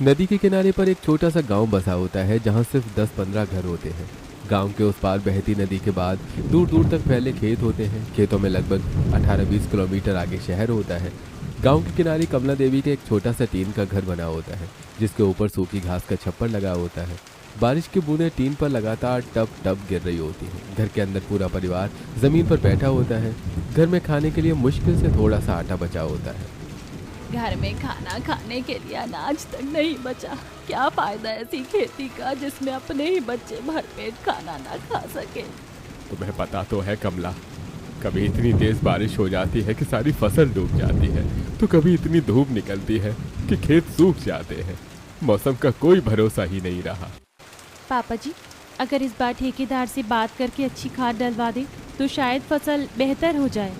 नदी के किनारे पर एक छोटा सा गांव बसा होता है जहां सिर्फ 10-15 घर होते हैं। गांव के उस पार बहती नदी के बाद दूर दूर तक फैले खेत होते हैं। खेतों में लगभग 18-20 किलोमीटर आगे शहर होता है। गांव के किनारे कमला देवी के एक छोटा सा टीन का घर बना होता है जिसके ऊपर सूखी घास का छप्पर लगा होता है। बारिश की बूंदें टीन पर लगातार टप टप गिर रही होती हैं। घर के अंदर पूरा परिवार जमीन पर बैठा होता है। घर में खाने के लिए मुश्किल से थोड़ा सा आटा बचा होता है। घर में खाना खाने के लिए अनाज तक नहीं बचा। क्या फायदा ऐसी खेती का जिसमें अपने ही बच्चे भरपेट खाना ना खा सके। तुम्हें पता तो है कमला, कभी इतनी तेज बारिश हो जाती है कि सारी फसल डूब जाती है, तो कभी इतनी धूप निकलती है कि खेत सूख जाते हैं। मौसम का कोई भरोसा ही नहीं रहा। पापा जी, अगर इस बार ठेकेदार से बात करके अच्छी खाद डलवा दे तो शायद फसल बेहतर हो जाए।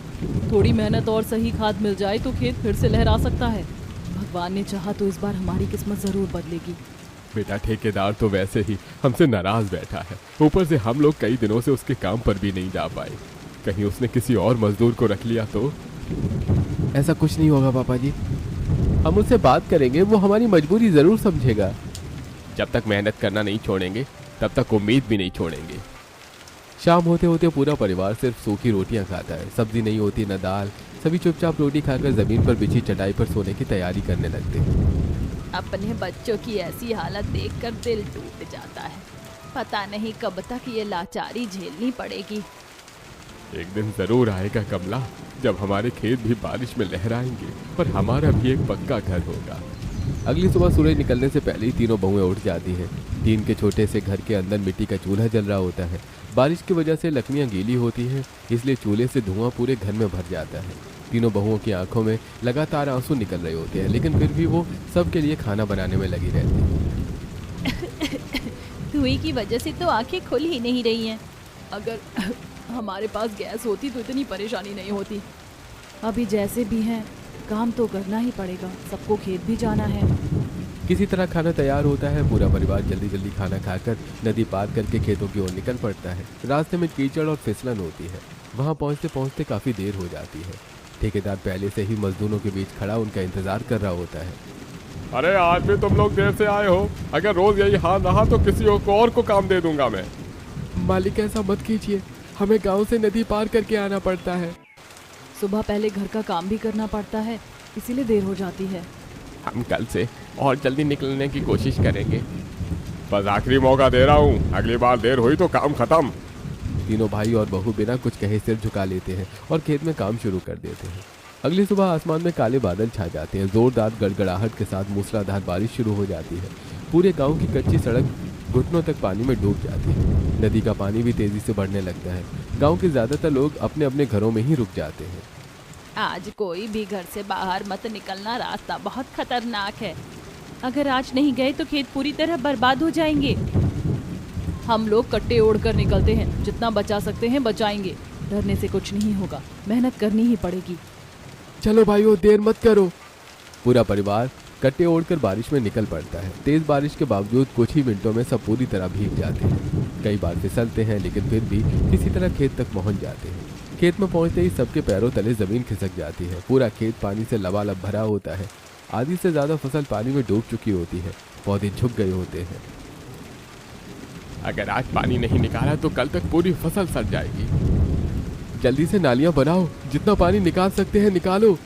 थोड़ी मेहनत और सही खाद मिल जाए तो खेत फिर से लहरा सकता है। भगवान ने चाहा तो इस बार हमारी किस्मत जरूर बदलेगी। बेटा, ठेकेदार तो वैसे ही हमसे नाराज बैठा है। ऊपर से हम लोग कई दिनों से उसके काम पर भी नहीं जा पाए। कहीं उसने किसी और मजदूर को रख लिया तो? ऐसा कुछ नहीं होगा पापा जी, हम उससे बात करेंगे, वो हमारी मजबूरी जरूर समझेगा। जब तक मेहनत करना नहीं छोड़ेंगे तब तक उम्मीद भी नहीं छोड़ेंगे। शाम होते होते पूरा परिवार सिर्फ सूखी रोटियां खाता है। सब्जी नहीं होती, न दाल। सभी चुपचाप रोटी खाकर जमीन पर बिछी चटाई पर सोने की तैयारी करने लगते हैं। अपने बच्चों की ऐसी हालत देखकर दिल टूट जाता है। पता नहीं कब तक ये लाचारी झेलनी पड़ेगी। एक दिन जरूर आएगा कमला, जब हमारे खेत भी बारिश में लहराएंगे और हमारा भी एक पक्का घर होगा। अगली सुबह सूरज निकलने से पहले ही तीनों बहुएं उठ जाती हैं। टीन के छोटे से घर के अंदर मिट्टी का चूल्हा जल रहा होता है। बारिश की वजह से लकड़ियां गीली होती हैं, इसलिए चूल्हे से धुआं पूरे घर में भर जाता है। तीनों बहुओं की आंखों में लगातार आंसू निकल रहे होते हैं, लेकिन फिर भी वो सबके लिए खाना बनाने में लगी रहती है। धुएं की वजह से तो आंखें खुल ही नहीं रही हैं। अगर हमारे पास गैस होती तो इतनी परेशानी नहीं होती। अभी जैसे भी हैं काम तो करना ही पड़ेगा, सबको खेत भी जाना है। किसी तरह खाना तैयार होता है। पूरा परिवार जल्दी जल्दी खाना खाकर नदी पार करके खेतों की ओर निकल पड़ता है। रास्ते में कीचड़ और फिसलन होती है। वहां पहुंचते पहुंचते काफी देर हो जाती है। ठेकेदार पहले से ही मजदूरों के बीच खड़ा उनका इंतजार कर रहा होता है। अरे आज भी तुम लोग देर से आए हो। अगर रोज यही हाल रहा तो किसी और को काम दे दूंगा मैं। मालिक, ऐसा मत कीजिए, हमें गाँव से नदी पार करके आना पड़ता है। सुबह पहले घर का काम भी करना पड़ता है, इसीलिए देर हो जाती है। हम कल से और जल्दी निकलने की कोशिश करेंगे। बस आखिरी मौका दे रहा हूँ, अगली बार देर हुई तो काम खत्म। तीनों भाई और बहू बिना कुछ कहे सिर झुका लेते हैं और खेत में काम शुरू कर देते हैं। अगली सुबह आसमान में काले बादल छा जाते हैं। जोरदार गड़गड़ाहट के साथ मूसलाधार बारिश शुरू हो जाती है। पूरे गांव की कच्ची सड़क घुटनों तक पानी में डूब जाती है। नदी का पानी भी तेजी से बढ़ने लगता है। गांव के ज्यादातर लोग अपने अपने घरों में ही रुक जाते हैं। आज कोई भी घर से बाहर मत निकलना, रास्ता बहुत खतरनाक है। अगर आज नहीं गए तो खेत पूरी तरह बर्बाद हो जाएंगे। हम लोग कट्टे ओढ़ कर निकलते हैं, जितना बचा सकते हैं बचाएंगे। डरने से कुछ नहीं होगा, मेहनत करनी ही पड़ेगी। चलो भाइयों, देर मत करो। पूरा परिवार कट्टे ओढ़कर बारिश में निकल पड़ता है। तेज बारिश के बावजूद कुछ ही मिनटों में सब पूरी तरह भीग जाते हैं। कई बार फिसलते हैं, लेकिन फिर भी किसी तरह खेत तक पहुंच जाते हैं। खेत में पहुंचते ही सबके पैरों तले जमीन खिसक जाती है। पूरा खेत पानी से लबालब भरा होता है। आधी से ज्यादा फसल पानी में डूब चुकी होती है। पौधे झुक गए होते हैं। अगर आज पानी नहीं निकाला तो कल तक पूरी फसल सड़ जाएगी। जल्दी से नालियां बनाओ, जितना पानी निकाल सकते हैं निकालो।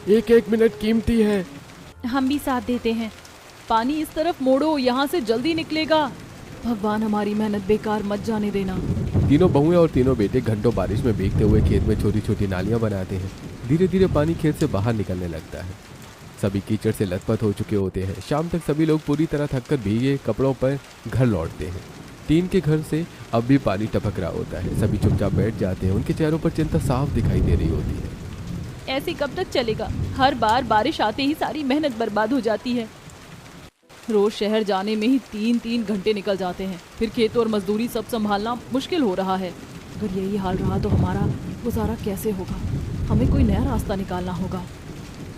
एक एक मिनट कीमती है। हम भी साथ देते हैं। पानी इस तरफ मोड़ो, यहाँ से जल्दी निकलेगा। भगवान हमारी मेहनत बेकार मत जाने देना। तीनों बहुएं और तीनों बेटे घंटों बारिश में भीगते हुए खेत में छोटी छोटी नालियां बनाते हैं। धीरे धीरे पानी खेत से बाहर निकलने लगता है। सभी कीचड़ से लथपथ हो चुके होते हैं। शाम तक सभी लोग पूरी तरह थककर भीगे कपड़ों पर घर लौटते हैं। टीन के घर से अब भी पानी टपक रहा होता है। सभी चुपचाप बैठ जाते हैं। उनके चेहरों पर चिंता साफ दिखाई दे रही होती है। ऐसे कब तक चलेगा? हर बार बारिश आते ही सारी मेहनत बर्बाद हो जाती है। रोज शहर जाने में ही 3-3 घंटे निकल जाते हैं। फिर खेत और मजदूरी सब संभालना मुश्किल हो रहा है। अगर यही हाल रहा तो हमारा गुजारा कैसे होगा? हमें कोई नया रास्ता निकालना होगा।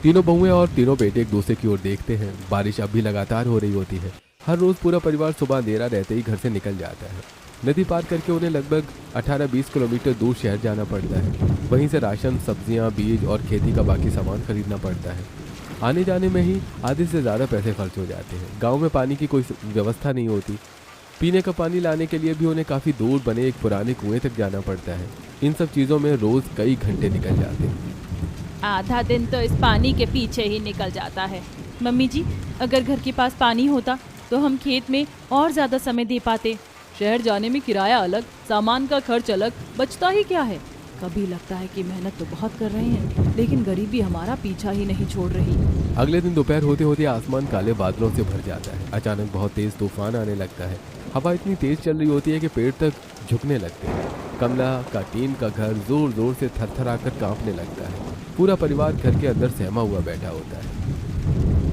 तीनों बहुएं और तीनों बेटे एक दूसरे की ओर देखते हैं। बारिश अब भी लगातार हो रही होती है। हर रोज पूरा परिवार सुबह अंधेरा रहते ही घर से निकल जाता है। नदी पार करके उन्हें लगभग 18-20 किलोमीटर दूर शहर जाना पड़ता है। वहीं से राशन, सब्जियां, बीज और खेती का बाकी सामान खरीदना पड़ता है। आने जाने में ही आधे से ज़्यादा पैसे खर्च हो जाते हैं। गांव में पानी की कोई व्यवस्था नहीं होती। पीने का पानी लाने के लिए भी उन्हें काफ़ी दूर बने एक पुराने कुएं तक जाना पड़ता है। इन सब चीज़ों में रोज़ कई घंटे निकल जाते हैं। आधा दिन तो इस पानी के पीछे ही निकल जाता है। मम्मी जी, अगर घर के पास पानी होता तो हम खेत में और ज़्यादा समय दे पाते। शहर जाने में किराया अलग, सामान का खर्च अलग, बचता ही क्या है। कभी लगता है कि मेहनत तो बहुत कर रहे हैं, लेकिन गरीबी हमारा पीछा ही नहीं छोड़ रही। अगले दिन दोपहर होते होते आसमान काले बादलों से भर जाता है। अचानक बहुत तेज तूफान आने लगता है। हवा इतनी तेज चल रही होती है कि पेड़ तक झुकने लगते हैं। कमला का टीन का घर जोर जोर से थरथरा कर कांपने लगता है। पूरा परिवार घर के अंदर सहमा हुआ बैठा होता है।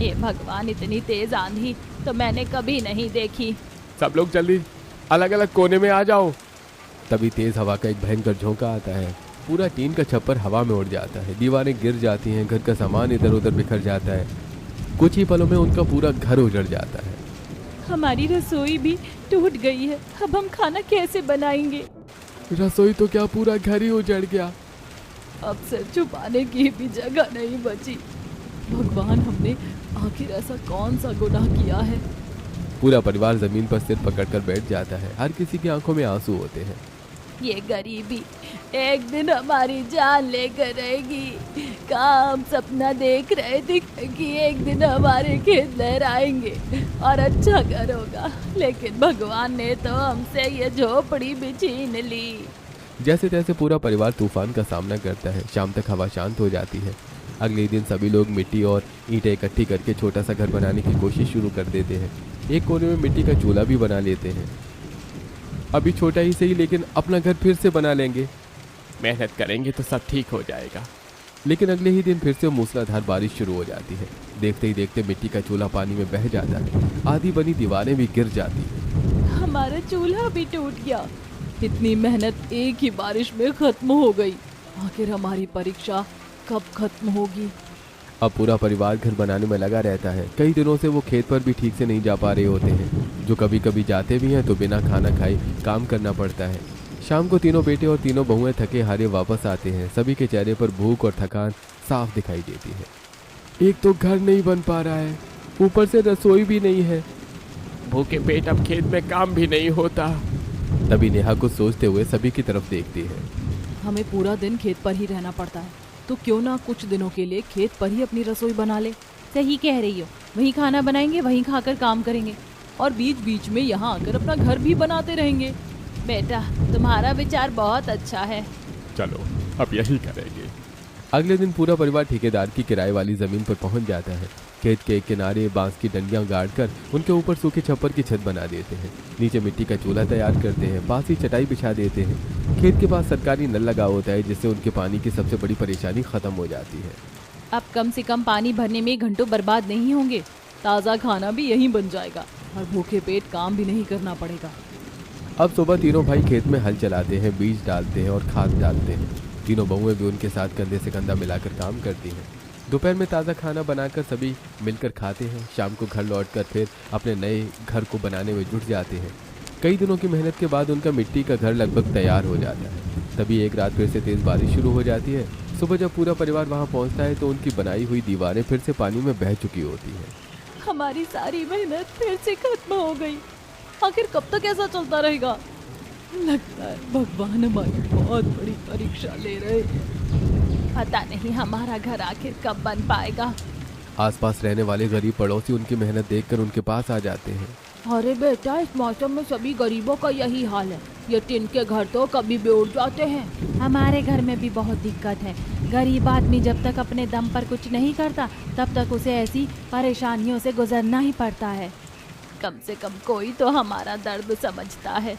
ये भगवान, इतनी तेज आंधी तो मैंने कभी नहीं देखी। सब लोग जल्दी अलग अलग कोने में आ जाओ। तभी तेज हवा का एक भयंकर झोंका आता है। पूरा टीन का छप्पर हवा में उड़ जाता है। दीवारें गिर जाती हैं। घर का सामान इधर उधर बिखर जाता है। कुछ ही पलों में उनका पूरा घर उजड़ जाता है। हमारी रसोई भी टूट गई है। अब हम खाना कैसे बनाएंगे? रसोई तो क्या, पूरा घर ही उजड़ गया। अब सिर छुपाने की भी जगह नहीं बची। भगवान, हमने आखिर ऐसा कौन सा गुनाह किया है? पूरा परिवार जमीन पर सिर पकड़कर बैठ जाता है। हर किसी की आंखों में आंसू होते हैं। ये गरीबी एक दिन हमारी जान लेकर रहेगी। कहाँ हम सपना देख रहे थे कि एक दिन हमारे खेत लहराएंगे और अच्छा घर होगा, लेकिन भगवान ने तो हमसे ये झोपड़ी भी छीन ली। जैसे तैसे पूरा परिवार तूफान का सामना करता है। शाम तक हवा शांत हो जाती है। अगले दिन सभी लोग मिट्टी और ईंटें इकट्ठी करके छोटा सा घर बनाने की कोशिश शुरू कर देते हैं। एक कोने में मिट्टी का चूल्हा भी बना लेते हैं। अभी छोटा ही सही, लेकिन अपना घर फिर से बना लेंगे। मेहनत करेंगे तो सब ठीक हो जाएगा। लेकिन अगले ही दिन फिर से मूसलाधार बारिश शुरू हो जाती है। देखते ही देखते मिट्टी का चूल्हा पानी में बह जाता है। आधी बनी दीवारें भी गिर जाती हैं। हमारा चूल्हा भी टूट गया। इतनी मेहनत एक ही बारिश में खत्म हो गई। आखिर हमारी परीक्षा कब खत्म होगी? अब पूरा परिवार घर बनाने में लगा रहता है। कई दिनों से वो खेत पर भी ठीक से नहीं जा पा रहे होते हैं। जो कभी कभी जाते भी हैं तो बिना खाना खाए काम करना पड़ता है। शाम को तीनों बेटे और तीनों बहुएं थके हारे वापस आते हैं। सभी के चेहरे पर भूख और थकान साफ दिखाई देती है। एक तो घर नहीं बन पा रहा है, ऊपर से रसोई भी नहीं है। भूखे पेट अब खेत में काम भी नहीं होता। तभी नेहा कुछ सोचते हुए सभी की तरफ देखती है। हमें पूरा दिन खेत पर ही रहना पड़ता है, तो क्यों ना कुछ दिनों के लिए खेत पर ही अपनी रसोई बना ले। सही कह रही हो, वहीं खाना बनाएंगे, वहीं खाकर काम करेंगे और बीच बीच में यहाँ आकर अपना घर भी बनाते रहेंगे। बेटा तुम्हारा विचार बहुत अच्छा है। चलो अब यही करेंगे। अगले दिन पूरा परिवार ठेकेदार की किराए वाली जमीन पर पहुंच जाता है। खेत के किनारे बांस की डंडियां गाड़कर उनके ऊपर सूखे छप्पर की छत बना देते हैं। नीचे मिट्टी का चूल्हा तैयार करते हैं। पास ही चटाई बिछा देते हैं। खेत के पास सरकारी नल लगा होता है, जिससे उनके पानी की सबसे बड़ी परेशानी खत्म हो जाती है। अब कम से कम पानी भरने में घंटों बर्बाद नहीं होंगे। ताज़ा खाना भी यहीं बन जाएगा और भूखे पेट काम भी नहीं करना पड़ेगा। अब सुबह तीनों भाई खेत में हल चलाते हैं, बीज डालते हैं और खाद डालते हैं। तीनों बहुएं भी उनके साथ कंधे से कंधा मिलाकर काम करती हैं। दोपहर में ताज़ा खाना बनाकर सभी मिलकर खाते हैं। शाम को घर लौटकर फिर अपने नए घर को बनाने में जुट जाते हैं। कई दिनों की मेहनत के बाद उनका मिट्टी का घर लगभग तैयार हो जाता है। तभी एक रात फिर से तेज़ बारिश शुरू हो जाती है। सुबह जब पूरा परिवार वहाँ पहुँचता है तो उनकी बनाई हुई दीवारें फिर से पानी में बह चुकी होती हैं। हमारी सारी मेहनत फिर से खत्म हो गई। आखिर कब तक ऐसा चलता रहेगा? लगता है भगवान हमारी बहुत बड़ी परीक्षा ले रहे हैं। पता नहीं हमारा घर आखिर कब बन पाएगा। आसपास रहने वाले गरीब पड़ोसी उनकी मेहनत देखकर उनके पास आ जाते हैं। अरे बेटा, इस मौसम में सभी गरीबों का यही हाल है। ये टिन के घर तो कभी भी उड़ जाते हैं। हमारे घर में भी बहुत दिक्कत है। गरीब आदमी जब तक अपने दम पर कुछ नहीं करता तब तक उसे ऐसी परेशानियों से गुजरना ही पड़ता है। कम से कम कोई तो हमारा दर्द समझता है।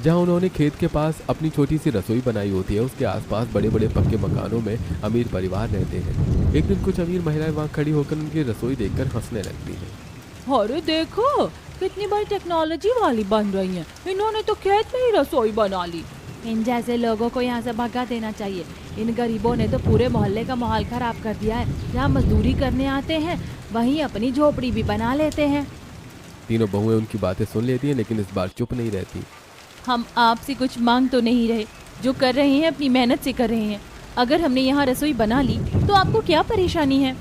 जहाँ उन्होंने खेत के पास अपनी छोटी सी रसोई बनाई होती है, उसके आसपास बड़े बड़े पक्के मकानों में अमीर परिवार रहते हैं। एक दिन कुछ अमीर महिलाएं वहाँ खड़ी होकर उनकी रसोई देखकर हंसने लगती हैं। अरे देखो, कितनी बड़ी टेक्नोलॉजी वाली बन रही है। इन्होंने तो खेत में ही रसोई बना ली। इन जैसे लोगों को यहाँ से भगा देना चाहिए। इन गरीबों ने तो पूरे मोहल्ले का माहौल खराब कर दिया है। जहाँ मजदूरी करने आते हैं वहीं अपनी झोपड़ी भी बना लेते हैं। तीनों बहुएं उनकी बातें सुन लेती हैं, लेकिन इस बार चुप नहीं रहती। हम आपसे कुछ मांग तो नहीं रहे। जो कर रहे हैं अपनी मेहनत से कर रहे हैं। अगर हमने यहाँ रसोई बना ली तो आपको क्या परेशानी है?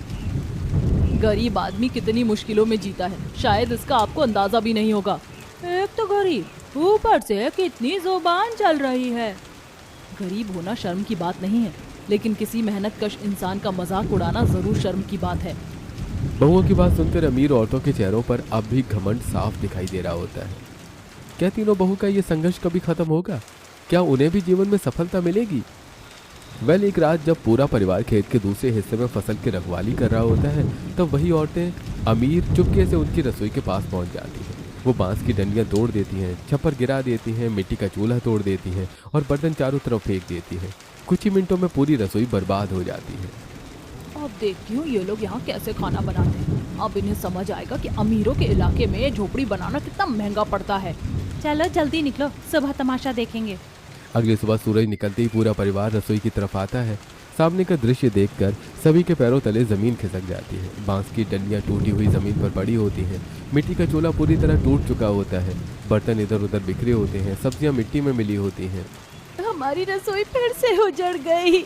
गरीब आदमी कितनी मुश्किलों में जीता है, शायद इसका आपको अंदाजा भी नहीं होगा। एक तो गरीब, ऊपर से कितनी जुबान चल रही है। गरीब होना शर्म की बात नहीं है, लेकिन किसी मेहनतकश इंसान का मजाक उड़ाना जरूर शर्म की बात है। बहुओं की बात सुनकर अमीर औरतों के चेहरों पर अब भी घमंड साफ दिखाई दे रहा होता है। क्या तीनों बहू का ये संघर्ष कभी खत्म होगा? क्या उन्हें भी जीवन में सफलता मिलेगी? एक रात जब पूरा परिवार खेत के दूसरे हिस्से में फसल की रखवाली कर रहा होता है, तब वही औरतें अमीर चुपके से उनकी रसोई के पास पहुंच जाती हैं। वो बांस की डंडियां तोड़ देती हैं, छप्पर गिरा देती हैं, मिट्टी का चूल्हा तोड़ देती हैं और बर्तन चारों तरफ फेंक देती हैं। कुछ ही मिनटों में पूरी रसोई बर्बाद हो जाती है। अब देखती हूँ ये लोग यहाँ कैसे खाना बनाते हैं। अब इन्हें समझ आएगा कि अमीरों के इलाके में झोपड़ी बनाना कितना महंगा पड़ता है। चलो जल्दी निकलो, सुबह तमाशा देखेंगे। अगली सुबह सूरज निकलते ही पूरा परिवार रसोई की तरफ आता है। सामने का दृश्य देखकर सभी के पैरों तले जमीन खिसक जाती है। बांस की डंडियां टूटी हुई जमीन पर पड़ी होती हैं। मिट्टी का चूल्हा पूरी तरह टूट चुका होता है। बर्तन इधर उधर बिखरे होते हैं। सब्जियां मिट्टी में मिली होती हैं। हमारी रसोई फिर से उजड़ गई।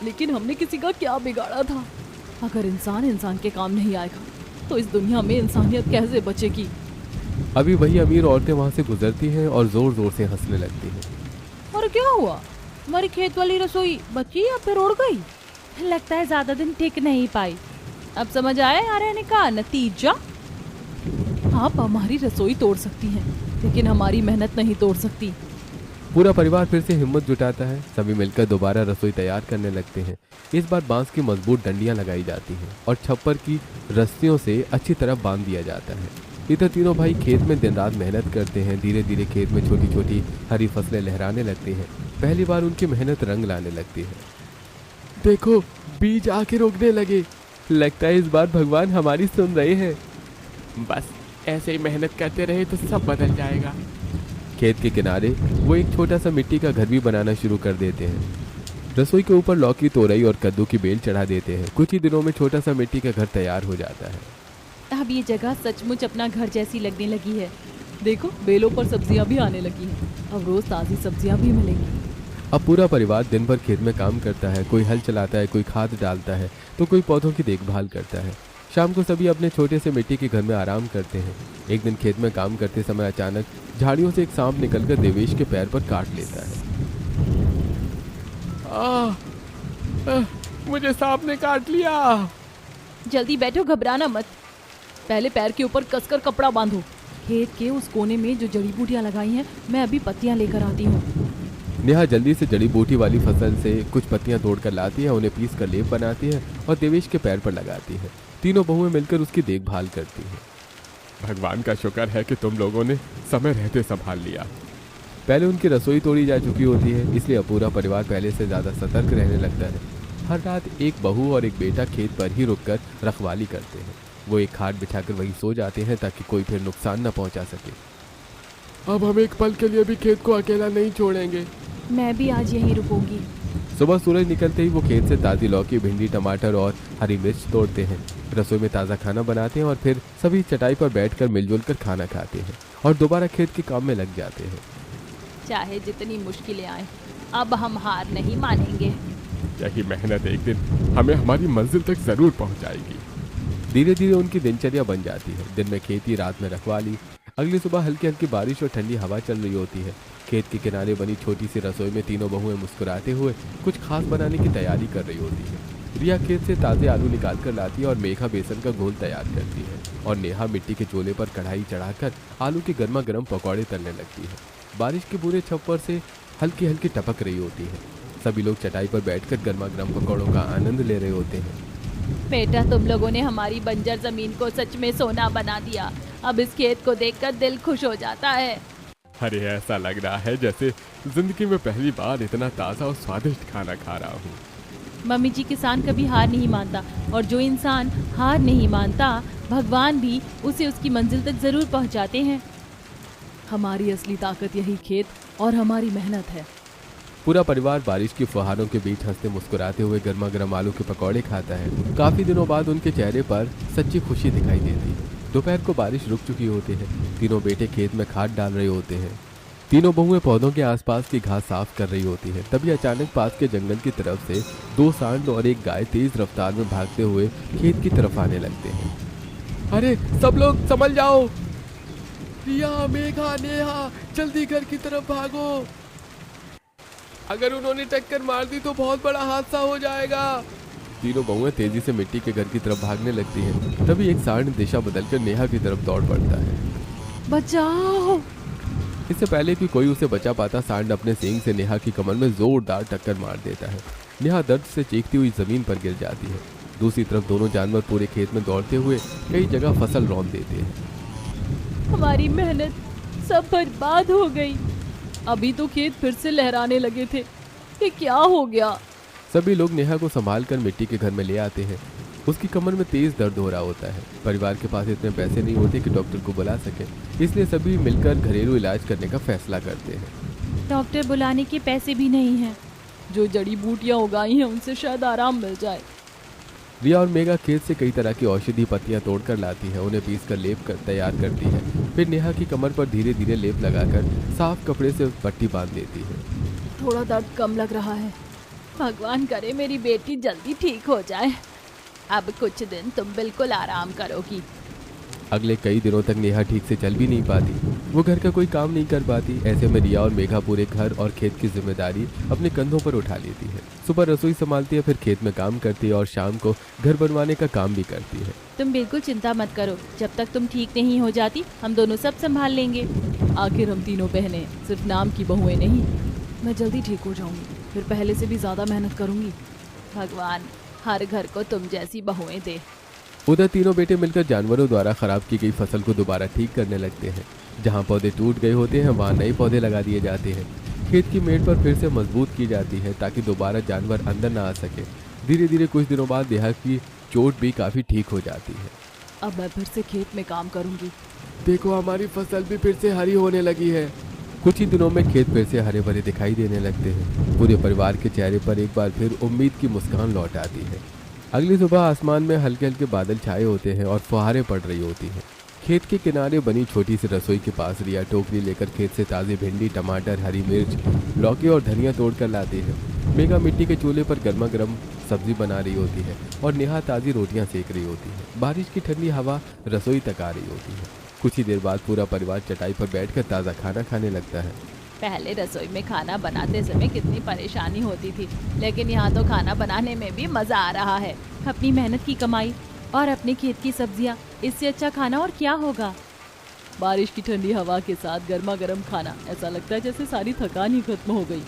लेकिन हमने किसी का क्या बिगाड़ा था? अगर इंसान इंसान के काम नहीं आएगा तो इस दुनिया में इंसानियत कैसे बचेगी? अभी वही अमीर औरतें वहां से गुजरती हैं और जोर जोर से हंसने लगती हैं। और क्या हुआ? हमारी खेत वाली रसोई बची या फिर उड़ गई? लगता है ज्यादा दिन टिक नहीं पाई। अब समझ आया आ रहने का नतीजा? आप हमारी रसोई तोड़ सकती हैं, लेकिन हमारी मेहनत नहीं तोड़ सकती। पूरा परिवार फिर से हिम्मत जुटाता है। सभी मिलकर दोबारा रसोई तैयार करने लगते हैं। इस बार बांस की मजबूत डंडियां लगाई जाती हैं और छप्पर की रस्सियों से अच्छी तरह बांध दिया जाता है। इधर तीनों भाई खेत में दिन रात मेहनत करते हैं। धीरे धीरे खेत में छोटी छोटी हरी फसलें लहराने लगती हैं। पहली बार उनकी मेहनत रंग लाने लगती है। देखो, बीज आके उगने लगे। लगता है इस बार भगवान हमारी सुन रहे हैं। बस ऐसे ही मेहनत करते रहे तो सब बदल जाएगा। खेत के किनारे वो एक छोटा सा मिट्टी का घर भी बनाना शुरू कर देते हैं। रसोई के ऊपर लौकी, तोरई और कद्दू की बेल चढ़ा देते हैं। कुछ ही दिनों में छोटा सा मिट्टी का घर तैयार हो जाता है। अब ये जगह सचमुच अपना घर जैसी लगने लगी है। देखो, बेलों पर सब्जियां भी आने लगी हैं। अब रोज ताज़ी सब्जियां भी मिलेंगी। अब पूरा परिवार दिन भर खेत में काम करता है। कोई हल चलाता है, कोई खाद डालता है, तो कोई पौधों की देखभाल करता है। शाम को सभी अपने छोटे से मिट्टी के घर में आराम करते हैं। एक दिन खेत में काम करते समय अचानक झाड़ियों से एक सांप निकलकर देवेश के पैर पर काट लेता है। मुझे सांप ने काट लिया। जल्दी बैठो, घबराना मत। पहले पैर के ऊपर कसकर कपड़ा बांधो। खेत के उस कोने में जो जड़ी बूटियां लगाई हैं, मैं अभी पत्तियां लेकर आती हूँ। नेहा जल्दी से जड़ी बूटी वाली फसल से कुछ पत्तियां तोड़कर लाती है, उन्हें पीस कर लेप बनाती है और देवेश के पैर पर लगाती है। तीनों बहुएं मिलकर उसकी देखभाल करती हैं। भगवान का शुक्र है कि तुम लोगों ने समय रहते संभाल लिया। पहले उनकी रसोई तोड़ी जा चुकी होती है, इसलिए अब पूरा परिवार पहले से ज्यादा सतर्क रहने लगता है। हर रात एक बहू और एक बेटा खेत पर ही रुककर रखवाली करते हैं। वो एक खाट बिछाकर वहीं सो जाते हैं ताकि कोई फिर नुकसान न पहुंचा सके। अब हम एक पल के लिए भी खेत को अकेला नहीं छोड़ेंगे। मैं भी आज यहीं रुकूंगी। सुबह सूरज निकलते ही वो खेत से ताज़ी लौकी, भिंडी, टमाटर और हरी मिर्च तोड़ते हैं। रसोई में ताज़ा खाना बनाते हैं और फिर सभी चटाई पर बैठकर मिलजुल कर खाना खाते हैं और दोबारा खेत के काम में लग जाते हैं। चाहे जितनी मुश्किलें आए, अब हम हार नहीं मानेंगे। यही मेहनत एक दिन हमें हमारी मंजिल तक जरूर पहुंचाएगी। धीरे धीरे उनकी दिनचर्या बन जाती है। दिन में खेती, रात में रखवाली। अगली सुबह हल्की हल्की बारिश और ठंडी हवा चल रही होती है। खेत के किनारे बनी छोटी सी रसोई में तीनों बहुएं मुस्कुराते हुए कुछ खास बनाने की तैयारी कर रही होती है। रिया खेत से ताज़े आलू निकाल कर लाती है और मेघा बेसन का घोल तैयार करती है और नेहा मिट्टी के चूल्हे पर कढ़ाई चढ़ाकर आलू के गर्मा गर्म पकौड़े तलने लगती है। बारिश के पूरे छप्पर से हल्की हल्की टपक रही होती है। सभी लोग चटाई पर बैठकर गर्मा गर्म पकौड़ों का आनंद ले रहे होते हैं। बेटा, तुम लोगों ने हमारी बंजर जमीन को सच में सोना बना दिया। अब इस खेत को देखकर दिल खुश हो जाता है। अरे ऐसा लग रहा है जैसे जिंदगी में पहली बार इतना ताज़ा और स्वादिष्ट खाना खा रहा हूँ। मम्मी जी, किसान कभी हार नहीं मानता और जो इंसान हार नहीं मानता, भगवान भी उसे उसकी मंजिल तक जरूर पहुँचाते हैं। हमारी असली ताकत यही खेत और हमारी मेहनत है। पूरा परिवार बारिश की फुहारों के बीच हंसते मुस्कुराते हुए गर्मा गर्म आलू के पकौड़े खाता है। काफी दिनों बाद उनके चेहरे पर सच्ची खुशी दिखाई देती है। दोपहर को बारिश रुक चुकी होती है। तीनों बेटे खेत में खाद डाल रहे होते हैं। तीनों बहुएं पौधों के आसपास की घास साफ कर रही होती है। तभी अचानक पास के जंगल की तरफ से 2 सांड और एक गाय तेज रफ्तार में भागते हुए खेत की तरफ आने लगते हैं। अरे सब लोग संभल जाओ। रिया, मेघा, नेहा, जल्दी घर की तरफ भागो। अगर उन्होंने टक्कर मार दी तो बहुत बड़ा हादसा हो जाएगा। तीनों बहुएं तेजी से मिट्टी के घर की तरफ भागने लगती हैं। तभी एक सांड दिशा बदलकर नेहा की तरफ दौड़ पड़ता है। बचाओ। इससे पहले कि कोई उसे बचा पाता, सांड अपने सींग से नेहा की कमर में जोरदार टक्कर मार देता है। नेहा दर्द से चीखती हुई जमीन पर गिर जाती है। दूसरी तरफ दोनों जानवर पूरे खेत में दौड़ते हुए कई जगह फसल रौंद देते हैं। हमारी मेहनत सब बर्बाद हो गई। अभी तो खेत फिर से लहराने लगे थे, ये क्या हो गया? सभी लोग नेहा को संभाल कर मिट्टी के घर में ले आते हैं। उसकी कमर में तेज दर्द हो रहा होता है। परिवार के पास इतने पैसे नहीं होते कि डॉक्टर को बुला सके, इसलिए सभी मिलकर घरेलू इलाज करने का फैसला करते हैं। डॉक्टर बुलाने के पैसे भी नहीं हैं। जो जड़ी बूटियां उगाई हैं उनसे शायद आराम मिल जाए। रिया और मेघा खेत से कई तरह की औषधि पत्तियां तोड़कर लाती है, उन्हें पीसकर लेप कर तैयार करती है। फिर नेहा की कमर पर धीरे धीरे लेप लगाकर साफ कपड़े से पट्टी बांध देती है। थोड़ा दर्द कम लग रहा है। भगवान करे मेरी बेटी जल्दी ठीक हो जाए। अब कुछ दिन तुम बिल्कुल आराम करोगी। अगले कई दिनों तक नेहा ठीक से चल भी नहीं पाती। वो घर का कोई काम नहीं कर पाती। ऐसे में रिया और मेघा पूरे घर और खेत की जिम्मेदारी अपने कंधों पर उठा लेती है। सुबह रसोई संभालती है, फिर खेत में काम करती है और शाम को घर बनवाने का काम भी करती है। तुम बिल्कुल चिंता मत करो, जब तक तुम ठीक नहीं हो जाती हम दोनों सब संभाल लेंगे। आखिर हम तीनों बहनें सिर्फ नाम की बहुएं नहीं। मैं जल्दी ठीक हो जाऊंगी, फिर पहले से भी ज्यादा मेहनत करूंगी। भगवान हर घर को तुम जैसी बहुएं दे। उधर तीनों बेटे मिलकर जानवरों द्वारा खराब की गई फसल को दोबारा ठीक करने लगते हैं। जहाँ पौधे टूट गए होते हैं वहाँ नए पौधे लगा दिए जाते हैं। खेत की मेड़ पर फिर से मजबूत की जाती है ताकि दोबारा जानवर अंदर ना आ सके। धीरे धीरे कुछ दिनों बाद नेहा की चोट भी काफी ठीक हो जाती है। अब मैं फिर से खेत में काम करूंगी। देखो हमारी फसल भी फिर से हरी होने लगी है। कुछ ही दिनों में खेत फिर से हरे भरे दिखाई देने लगते हैं। पूरे परिवार के चेहरे पर एक बार फिर उम्मीद की मुस्कान लौट आती है। अगली सुबह आसमान में हल्के हल्के बादल छाए होते हैं और फुहारें पड़ रही होती हैं। खेत के किनारे बनी छोटी सी रसोई के पास रिया टोकरी लेकर खेत से ताज़ी भिंडी, टमाटर, हरी मिर्च, लौकी और धनिया तोड़ कर लाती है। मेघा मिट्टी के चूल्हे पर गर्मा गर्म सब्जी बना रही होती है और नेहा ताज़ी रोटियां सेक रही होती है। बारिश की ठंडी हवा रसोई तक आ रही होती है। कुछ ही देर बाद पूरा परिवार चटाई पर बैठकर ताज़ा खाना खाने लगता है। पहले रसोई में खाना बनाते समय कितनी परेशानी होती थी, लेकिन यहाँ तो खाना बनाने में भी मजा आ रहा है। अपनी मेहनत की कमाई और अपने खेत की सब्जियां, इससे अच्छा खाना और क्या होगा। बारिश की ठंडी हवा के साथ गर्मा गर्म खाना, ऐसा लगता है जैसे सारी थकान ही खत्म हो गई।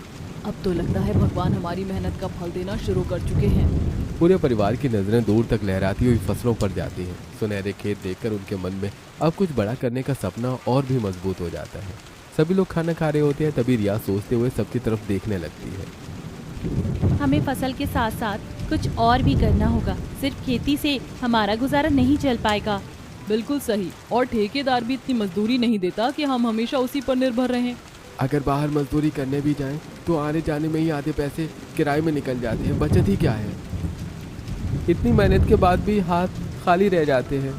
अब तो लगता है भगवान हमारी मेहनत का फल देना शुरू कर चुके हैं। पूरे परिवार की नजरें दूर तक लहराती हुई फसलों पर जाती हैं। सुनहरे खेत देखकर उनके मन में अब कुछ बड़ा करने का सपना और भी मजबूत हो जाता है। सभी लोग खाना खा रहे होते हैं, तभी रिया सोचते हुए सबकी तरफ देखने लगती है। हमें फसल के साथ साथ कुछ और भी करना होगा। सिर्फ खेती से हमारा गुजारा नहीं चल पाएगा। बिल्कुल सही, और ठेकेदार भी इतनी मजदूरी नहीं देता कि हम हमेशा उसी पर निर्भर रहें। अगर बाहर मजदूरी करने भी जाएं तो आने जाने में ही आधे पैसे किराए में निकल जाते हैं, बचत ही क्या है। इतनी मेहनत के बाद भी हाथ खाली रह जाते हैं।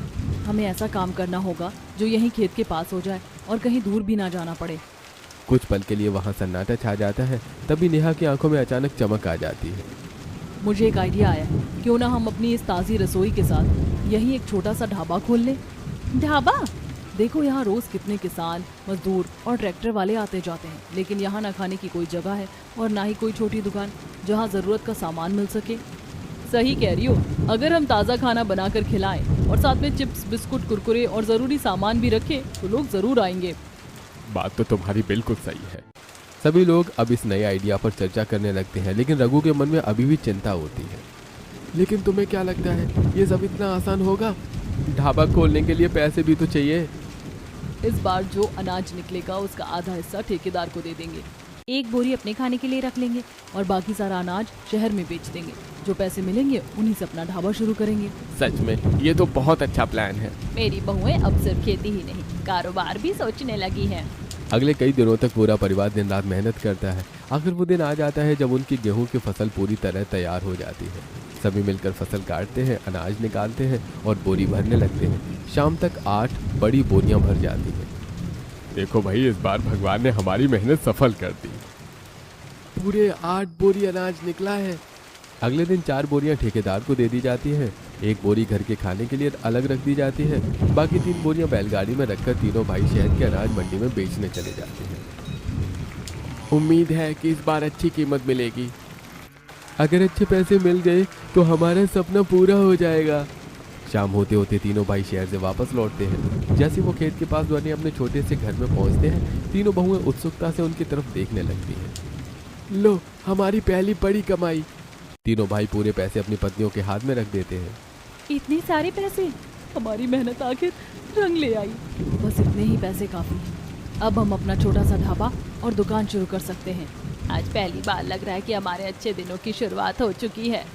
हमें ऐसा काम करना होगा जो यहीं खेत के पास हो जाए और कहीं दूर भी ना जाना पड़े। कुछ पल के लिए वहाँ सन्नाटा छा जाता है। तभी नेहा की आंखों में अचानक चमक आ जाती है। मुझे एक आइडिया आया, क्यों ना हम अपनी इस ताज़ी रसोई के साथ यहीं एक छोटा सा ढाबा खोल लें। ढाबा? देखो यहाँ रोज कितने किसान, मजदूर और ट्रैक्टर वाले आते जाते हैं, लेकिन यहाँ ना खाने की कोई जगह है और ना ही कोई छोटी दुकान जहाँ ज़रूरत का सामान मिल सके। सही कह रही हो, अगर हम ताज़ा खाना बनाकर खिलाएं और साथ में चिप्स, बिस्कुट, कुरकुरे और ज़रूरी सामान भी रखें तो लोग ज़रूर आएंगे। बात तो तुम्हारी बिल्कुल सही है। सभी लोग अब इस नए आइडिया पर चर्चा करने लगते हैं, लेकिन रघु के मन में अभी भी चिंता होती है। लेकिन तुम्हें क्या लगता है ये सब इतना आसान होगा? ढाबा खोलने के लिए पैसे भी तो चाहिए। इस बार जो अनाज निकलेगा उसका आधा हिस्सा ठेकेदार को दे देंगे। एक बोरी अपने खाने के लिए रख लेंगे और बाकी सारा अनाज शहर में बेच देंगे। जो पैसे मिलेंगे उन्हीं से अपना ढाबा शुरू करेंगे। सच में ये तो बहुत अच्छा प्लान है। मेरी बहुएं अब सिर्फ खेती ही नहीं, कारोबार भी सोचने लगी हैं। अगले कई दिनों तक पूरा परिवार दिन रात मेहनत करता है। आखिर वो दिन आ जाता है जब उनकी गेहूं की फसल पूरी तरह तैयार हो जाती है। सभी मिलकर फसल काटते हैं, अनाज निकालते हैं और बोरी भरने लगते हैं। शाम तक 8 बड़ी बोरियां भर जाती हैं। देखो भाई, इस बार भगवान ने हमारी मेहनत सफल कर दी। पूरे 8 बोरी अनाज निकला है। अगले दिन 4 बोरियां ठेकेदार को दे दी जाती हैं। 1 बोरी घर के खाने के लिए अलग रख दी जाती है। बाकी 3 बोरियां बैलगाड़ी में रखकर तीनों भाई शहर के अनाज मंडी में बेचने चले जाते हैं। उम्मीद है कि इस बार अच्छी कीमत मिलेगी। अगर अच्छे पैसे मिल गए तो हमारा सपना पूरा हो जाएगा। शाम होते होते तीनों भाई शहर से वापस लौटते हैं। जैसे वो खेत के पास बने अपने छोटे से घर में पहुंचते हैं, तीनों बहुएं उत्सुकता से उनकी तरफ देखने लगती हैं। लो, हमारी पहली बड़ी कमाई। तीनों भाई पूरे पैसे अपनी पत्नियों के हाथ में रख देते हैं। इतने सारे पैसे, हमारी मेहनत आखिर रंग ले आई। बस इतने ही पैसे काफी हैं। अब हम अपना छोटा सा ढाबा और दुकान शुरू कर सकते हैं। आज पहली बार लग रहा है कि हमारे अच्छे दिनों की शुरुआत हो चुकी है।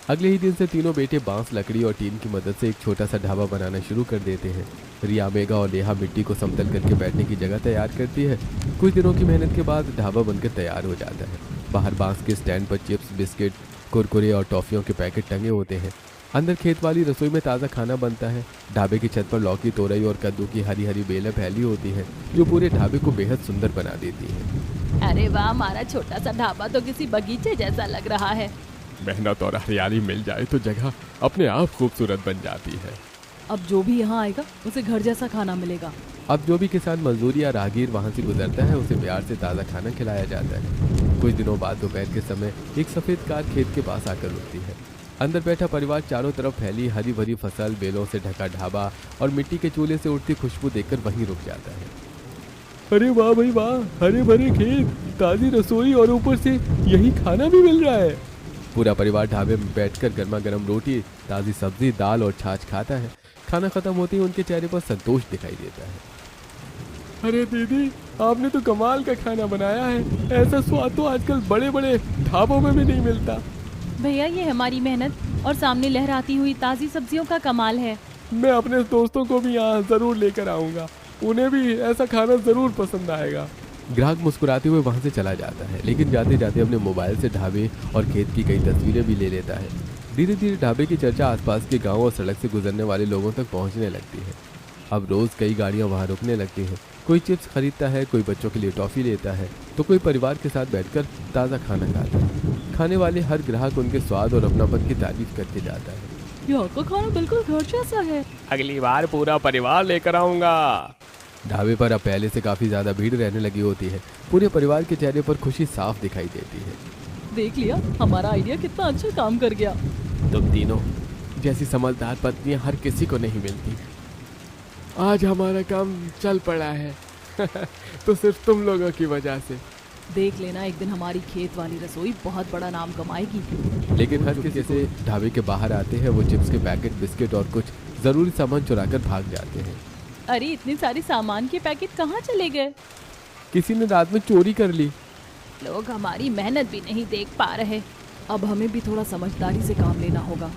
अगले ही दिन से तीनों बेटे बांस, लकड़ी और टीन की मदद से एक छोटा सा ढाबा बनाना शुरू कर देते हैं। रिया, मेघा और नेहा मिट्टी को समतल करके बैठने की जगह तैयार करती है। कुछ दिनों की मेहनत के बाद ढाबा बनकर तैयार हो जाता है। बाहर बांस के स्टैंड पर चिप्स, बिस्किट, कुरकुरे और टॉफियों के पैकेट टंगे होते हैं। अंदर खेत वाली रसोई में ताज़ा खाना बनता है। ढाबे की छत पर लौकी, तोरई और कद्दू की हरी हरी बेलें फैली होती हैं, जो पूरे ढाबे को बेहद सुंदर बना देती हैं। अरे वाह, हमारा छोटा सा ढाबा तो किसी बगीचे जैसा लग रहा है। मेहनत और हरियाली मिल जाए तो जगह अपने आप खूबसूरत बन जाती है। अब जो भी यहाँ आएगा उसे घर जैसा खाना मिलेगा। अब जो भी किसान, मजदूर या राहगीर वहाँ से गुजरता है, उसे प्यार से ताज़ा खाना खिलाया जाता है। कुछ दिनों बाद दोपहर के समय एक सफ़ेद कार खेत के पास आकर रुकती है। अंदर बैठा परिवार चारों तरफ फैली हरी भरी फसल, बेलों से ढका ढाबा और मिट्टी के चूल्हे से उठती खुशबू देखकर वहीं रुक जाता है। अरे वाह भाई वाह, हरे भरे खेत, ताज़ी रसोई और ऊपर से यही खाना भी मिल रहा है। पूरा परिवार ढाबे में बैठकर गर्मा गर्म रोटी, ताज़ी सब्जी, दाल और छाछ खाता है। खाना खत्म होते ही उनके चेहरे पर संतोष दिखाई देता है। अरे दीदी, आपने तो कमाल का खाना बनाया है। ऐसा स्वाद तो आजकल बड़े बड़े ढाबों में भी नहीं मिलता। भैया, ये हमारी मेहनत और सामने लहराती हुई ताज़ी सब्जियों का कमाल है। मैं अपने दोस्तों को भी यहाँ ज़रूर लेकर आऊँगा, उन्हें भी ऐसा खाना ज़रूर पसंद आएगा। ग्राहक मुस्कुराते हुए वहाँ से चला जाता है, लेकिन जाते जाते अपने मोबाइल से ढाबे और खेत की कई तस्वीरें भी ले लेता है। धीरे धीरे ढाबे की चर्चा आसपास के गांव और सड़क से गुजरने वाले लोगों तक पहुंचने लगती है। अब रोज़ कई गाड़ियां वहां रुकने लगती हैं। कोई चिप्स खरीदता है, कोई बच्चों के लिए टॉफ़ी लेता है, तो कोई परिवार के साथ बैठकर ताज़ा खाना खाता है। खाने वाले हर ग्राहक उनके स्वाद और अपनापन की तारीफ करके जाता है। यहाँ का खाना बिल्कुल घर जैसा है। अगली बार पूरा परिवार लेकर आऊँगा। ढाबे पर अब पहले से काफ़ी ज़्यादा भीड़ रहने लगी होती है। पूरे परिवार के चेहरे पर खुशी साफ दिखाई देती है। देख लिया, हमारा आइडिया कितना अच्छा काम कर गया। तुम तीनों जैसी समझदार पत्नियां हर किसी को नहीं मिलती। आज हमारा काम चल पड़ा है तो सिर्फ तुम लोगों की वजह से। देख लेना, एक दिन हमारी खेत वाली रसोई बहुत बड़ा नाम कमाएगी। लेकिन हर किसी से ढाबे के बाहर आते हैं वो चिप्स के पैकेट, बिस्किट और कुछ ज़रूरी सामान चुराकर भाग जाते हैं। अरे, इतने सारे सामान के पैकेट कहाँ चले गए? किसी ने रात में चोरी कर ली। लोग हमारी मेहनत भी नहीं देख पा रहे। अब हमें भी थोड़ा समझदारी से काम लेना होगा।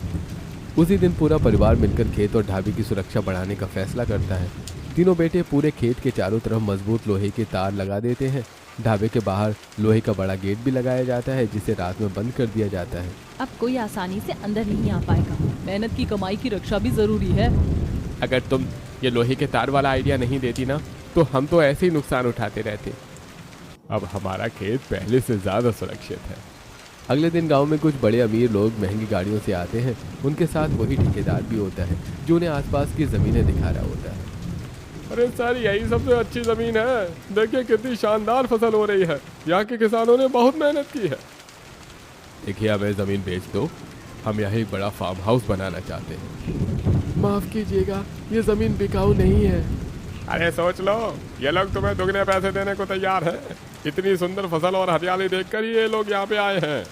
उसी दिन पूरा परिवार मिलकर खेत और ढाबे की सुरक्षा बढ़ाने का फैसला करता है। तीनों बेटे पूरे खेत के चारों तरफ मजबूत लोहे के तार लगा देते हैं। ढाबे के बाहर लोहे का बड़ा गेट भी लगाया जाता है, जिसे रात में बंद कर दिया जाता है। अब कोई आसानी से अंदर नहीं आ पाएगा। मेहनत की कमाई की रक्षा भी जरूरी है। अगर तुम ये लोहे के तार वाला आइडिया नहीं देती ना, तो हम तो ऐसे ही नुकसान उठाते रहते। अब हमारा खेत पहले से ज़्यादा सुरक्षित है। अगले दिन गांव में कुछ बड़े अमीर लोग महंगी गाड़ियों से आते हैं। उनके साथ वही ठेकेदार भी होता है, जो उन्हें आसपास की ज़मीनें दिखा रहा होता है। अरे सर, यही सबसे अच्छी ज़मीन है। देखिए कितनी शानदार फसल हो रही है। यहाँ के किसानों ने बहुत मेहनत की है। देखिए, हमें ज़मीन बेच दो, हम यहाँ एक बड़ा फार्म हाउस बनाना चाहते हैं। माफ़ कीजिएगा, ये ज़मीन बिकाऊ नहीं है। अरे सोच लो, ये लोग तुम्हें दुगने पैसे देने को तैयार हैं। इतनी सुंदर फसल और हरियाली देखकर ये लोग यहाँ पे आए हैं।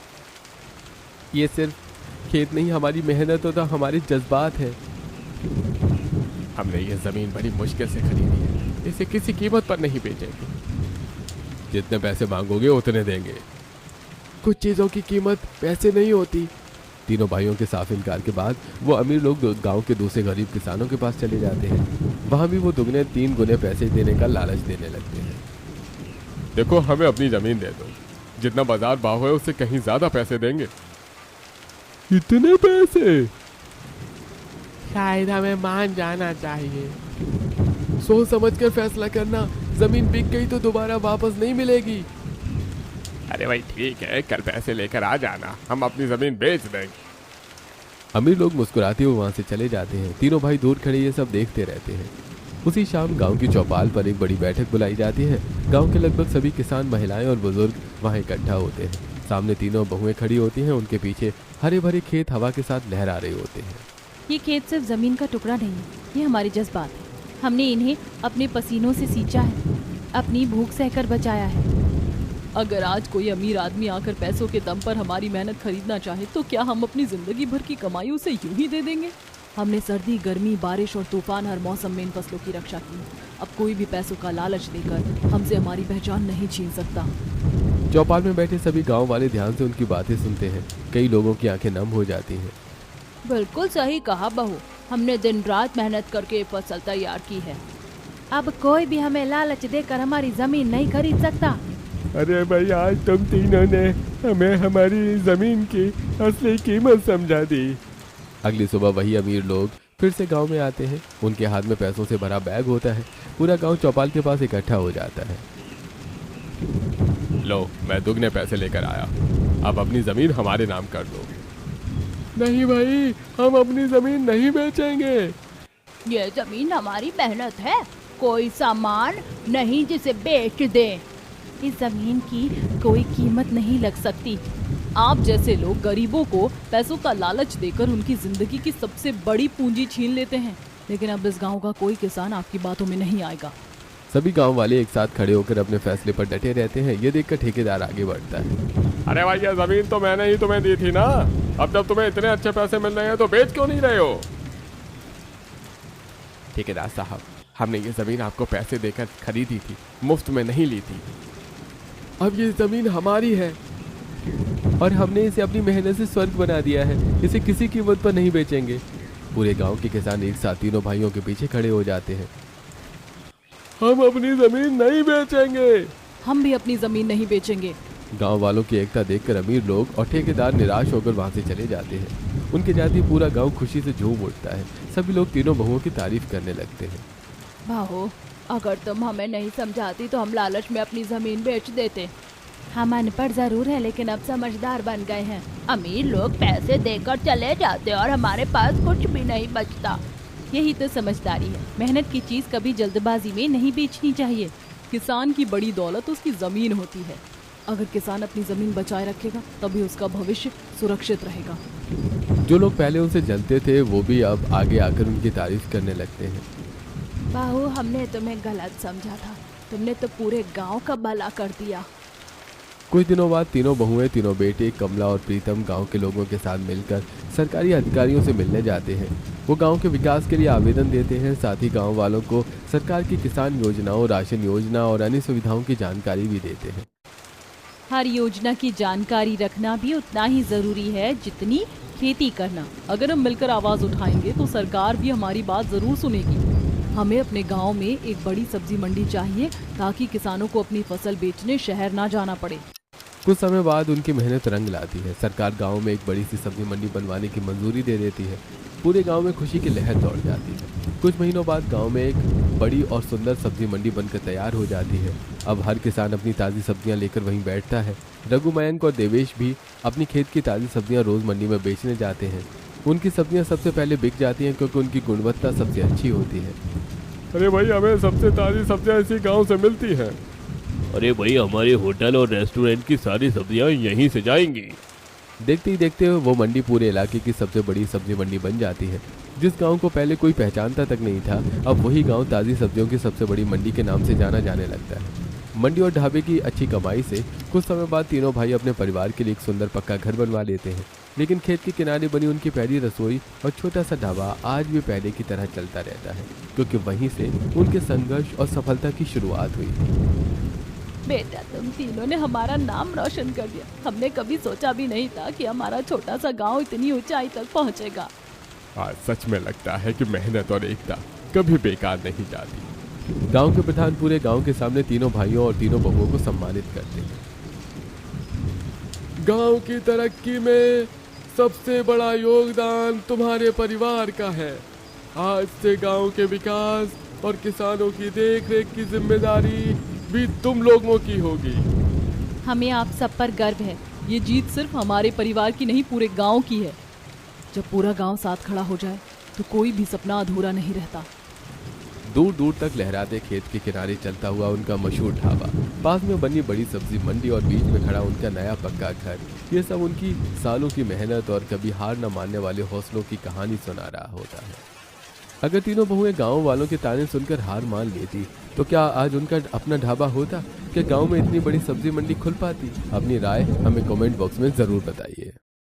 ये सिर्फ खेत नहीं, हमारी मेहनत और हमारे जज्बात है। हमने ये ज़मीन बड़ी मुश्किल से खरीदी है, इसे किसी कीमत पर नहीं बेचेंगे। जितने पैसे मांगोगे उतने देंगे। कुछ चीज़ों की कीमत पैसे नहीं होती। तीनों भाइयों के साफ इनकार के बाद वो अमीर लोग गांव के दूसरे गरीब किसानों के पास चले जाते हैं। वहाँ भी वो दुगने 3 गुने पैसे देने का लालच देने लगते हैं। देखो, हमें अपनी ज़मीन दे दो, जितना बाजार भाव है उससे कहीं ज़्यादा पैसे देंगे। इतने पैसे? शायद हमें मान जाना चाहिए। सोच समझ कर फैसला करना, जमीन बिक गई तो दोबारा वापस नहीं मिलेगी। अरे भाई ठीक है, कल पैसे लेकर आ जाना, हम अपनी जमीन बेच देंगे। अमीर लोग मुस्कुराते हुए वहां से चले जाते हैं। तीनों भाई दूर खड़े ये सब देखते रहते हैं। उसी शाम गांव की चौपाल पर एक बड़ी बैठक बुलाई जाती है। गांव के लगभग सभी किसान, महिलाएं और बुजुर्ग वहां इकट्ठा होते हैं। सामने तीनों बहुएं खड़ी होती हैं। उनके पीछे हरे भरे खेत हवा के साथ लहरा रहे होते हैं। ये खेत सिर्फ जमीन का टुकड़ा नहीं है, ये हमारे जज्बात है। हमने इन्हें अपने पसीनों से सींचा है, अपनी भूख सहकर बचाया है। अगर आज कोई अमीर आदमी आकर पैसों के दम पर हमारी मेहनत खरीदना चाहे तो क्या हम अपनी जिंदगी भर की कमाई उसे यूं ही दे देंगे? हमने सर्दी, गर्मी, बारिश और तूफान हर मौसम में इन फसलों की रक्षा की। अब कोई भी पैसों का लालच देकर हमसे हमारी पहचान नहीं छीन सकता। चौपाल में बैठे सभी गांव वाले ध्यान से उनकी बातें सुनते हैं। कई लोगों की आंखें नम हो जाती हैं। बिल्कुल सही कहा बहू, हमने दिन रात मेहनत करके ये फसल तैयार की है। अब कोई भी हमें लालच देकर हमारी जमीन नहीं खरीद सकता। अरे भाई आज तुम तीनों ने हमें हमारी जमीन की असली कीमत समझा दी। अगली सुबह वही अमीर लोग फिर से गांव में आते हैं। उनके हाथ में पैसों से भरा बैग होता है। पूरा गांव चौपाल के पास इकट्ठा हो जाता है। लो, मैं दुगने पैसे लेकर आया, अब अपनी जमीन हमारे नाम कर दो। नहीं भाई, हम अपनी जमीन नहीं बेचेंगे। ये जमीन हमारी मेहनत है, कोई सामान नहीं जिसे बेच दे। इस जमीन की कोई कीमत नहीं लग सकती। आप जैसे लोग गरीबों को पैसों का लालच देकर उनकी जिंदगी की सबसे बड़ी पूंजी छीन लेते हैं, लेकिन अब इस गांव का कोई किसान आपकी बातों में नहीं आएगा। सभी गांव वाले एक साथ खड़े होकर अपने फैसले पर डटे रहते हैं। ये देखकर ठेकेदार आगे बढ़ता है। अरे भाई, ये जमीन तो मैंने ही तुम्हें दी थी ना, अब जब तुम्हें इतने अच्छे पैसे मिल रहे हैं तो बेच क्यों नहीं रहे हो? ठेकेदार साहब, हमने ये जमीन आपको पैसे देकर खरीदी थी, मुफ्त में नहीं ली थी। अब ये जमीन हमारी है और हमने इसे अपनी मेहनत से स्वर्ग बना दिया है। इसे किसी कीमत पर नहीं बेचेंगे। पूरे गांव के किसान एक साथ तीनों भाइयों के पीछे खड़े हो जाते हैं। हम अपनी जमीन नहीं बेचेंगे। हम भी अपनी जमीन नहीं बेचेंगे। गांव वालों की एकता देखकर अमीर लोग और ठेकेदार निराश होकर वहां से चले जाते हैं। उनके जाते ही पूरा गांव खुशी से झूम उठता है। सभी लोग तीनों बहुओं की तारीफ करने लगते हैं। बहू, अगर तुम हमें नहीं समझाती तो हम लालच में अपनी जमीन बेच देते। हम अनपढ़ जरूर है, लेकिन अब समझदार बन गए हैं। अमीर लोग पैसे देकर चले जाते और हमारे पास कुछ भी नहीं बचता। यही तो समझदारी है। मेहनत की चीज कभी जल्दबाजी में नहीं बेचनी चाहिए। किसान की बड़ी दौलत उसकी जमीन होती है। अगर किसान अपनी जमीन बचाए रखेगा तभी उसका भविष्य सुरक्षित रहेगा। जो लोग पहले उनसे जलते थे वो भी अब आगे आकर उनकी तारीफ करने लगते हैं। बहू, हमने तुम्हें गलत समझा था, तुमने तो पूरे गांव का भला कर दिया। कुछ दिनों बाद तीनों बहुएं, तीनों बेटे कमला और प्रीतम गांव के लोगों के साथ मिलकर सरकारी अधिकारियों से मिलने जाते हैं। वो गांव के विकास के लिए आवेदन देते हैं। साथ ही गांव वालों को सरकार की किसान योजनाओं, राशन योजना और अन्य सुविधाओं की जानकारी भी देते हैं। हर योजना की जानकारी रखना भी उतना ही जरूरी है जितनी खेती करना। अगर हम मिलकर आवाज उठाएंगे तो सरकार भी हमारी बात जरूर सुनेगी। हमें अपने गांव में एक बड़ी सब्जी मंडी चाहिए ताकि किसानों को अपनी फसल बेचने शहर ना जाना पड़े। कुछ समय बाद उनकी मेहनत रंग लाती है। सरकार गांव में एक बड़ी सी सब्जी मंडी बनवाने की मंजूरी दे देती है। पूरे गांव में खुशी की लहर दौड़ जाती है। कुछ महीनों बाद गांव में एक बड़ी और सुंदर सब्जी मंडी बनकर तैयार हो जाती है। अब हर किसान अपनी ताज़ी सब्जियां लेकर वहीं बैठता है। रघु, मयंक और देवेश भी अपनी खेत की ताज़ी सब्जियां रोज मंडी में बेचने जाते हैं। उनकी सब्जियां सबसे पहले बिक जाती हैं क्योंकि उनकी गुणवत्ता सबसे अच्छी होती है। अरे भाई, हमें सबसे ताज़ी सब्जियां इसी गांव से मिलती हैं। अरे भाई, हमारे होटल और रेस्टोरेंट की सारी सब्जियां यहीं से जाएंगी। देखते ही देखते वो मंडी पूरे इलाके की सबसे बड़ी सब्जी मंडी बन जाती है। जिस गांव को पहले कोई पहचानता तक नहीं था, अब वही गांव ताज़ी सब्जियों की सबसे बड़ी मंडी के नाम से जाना जाने लगता है। मंडी और ढाबे की अच्छी कमाई से कुछ समय बाद तीनों भाई अपने परिवार के लिए एक सुंदर पक्का घर बनवा लेते हैं। लेकिन खेत के किनारे बनी उनकी पहली रसोई और छोटा सा ढाबा आज भी पहले की तरह चलता रहता है, क्योंकि वहीं से उनके संघर्ष और सफलता की शुरुआत हुई थी। बेटा, तुम तीनों ने हमारा नाम रोशन कर दिया। हमने कभी सोचा भी नहीं था कि हमारा छोटा सा गांव इतनी ऊंचाई तक पहुंचेगा। आज सच में लगता है कि मेहनत और एकता कभी बेकार नहीं जाती। गांव के प्रधान पूरे गांव के सामने तीनों भाइयों और तीनों बहुओं को सम्मानित करते हैं। गांव की तरक्की में सबसे बड़ा योगदान तुम्हारे परिवार का है। आज से गांव के विकास और किसानों की देखरेख की जिम्मेदारी भी तुम लोगों की होगी। हमें आप सब पर गर्व है। ये जीत सिर्फ हमारे परिवार की नहीं, पूरे गांव की है। जब पूरा गांव साथ खड़ा हो जाए तो कोई भी सपना अधूरा नहीं रहता। दूर दूर तक लहराते खेत के किनारे चलता हुआ उनका मशहूर ढाबा, पास में बनी बड़ी सब्जी मंडी और बीच में खड़ा उनका नया पक्का घर, ये सब उनकी सालों की मेहनत और कभी हार न मानने वाले हौसलों की कहानी सुना रहा होता है। अगर तीनों बहुएं गांव वालों के ताने सुनकर हार मान लेती तो क्या आज उनका अपना ढाबा होता? क्या गांव में इतनी बड़ी सब्जी मंडी खुल पाती? अपनी राय हमें कमेंट बॉक्स में जरूर बताइए।